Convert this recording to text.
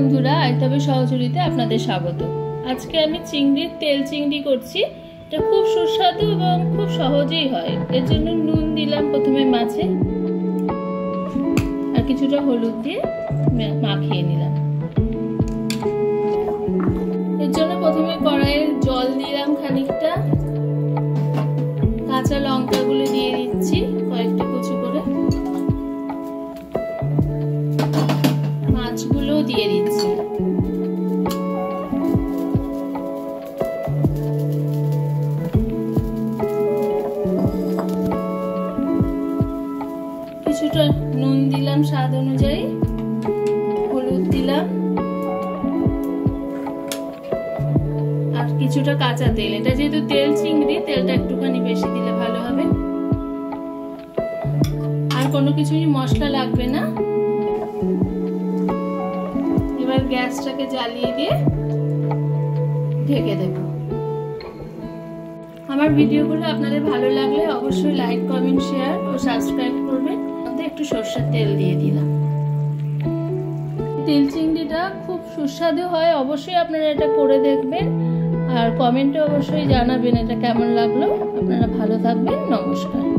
বন্ধুরা, আইতবে সহচরীতে আপনাদের স্বাগত। আজকে আমি চিংড়ির তেল চিংড়ি করছি। এটা খুব সুস্বাদু এবং খুব সহজেই হয়। এর জন্য নুন দিলাম প্রথমে মাছে, আর কিছুটা হলুদ দিয়ে মাখিয়ে নিলাম। এর জন্য প্রথমে কড়াইয়ে জল দিলাম খানিকটা, কাঁচা লঙ্কাগুলো দিয়ে দিচ্ছি কয়েকটা কুচি করে, মাছগুলো দিয়ে দিচ্ছি। কিছুটা নুন দিলাম স্বাদ অনুযায়ী, হলুদ দিলাম, আর কিছুটা কাঁচা তেল। এটা যেহেতু তেল চিংড়ি, তেলটা একটুখানি বেশি দিলে ভালো হবে। আর কোনো কিছুই মশলা লাগবে না। এবার গ্যাসটাকে জ্বালিয়ে দিয়ে ঢেকে দেব। আমার ভিডিওগুলো আপনাদের ভালো লাগলে অবশ্যই লাইক, কমেন্ট, শেয়ার ও সাবস্ক্রাইব করবেন। একটু সরষের তেল দিয়ে দিলাম। তেল চিংড়িটা খুব সুস্বাদু হয়, অবশ্যই আপনারা এটা করে দেখবেন আর কমেন্টে অবশ্যই জানাবেন এটা কেমন লাগলো। আপনারা ভালো থাকবেন। নমস্কার।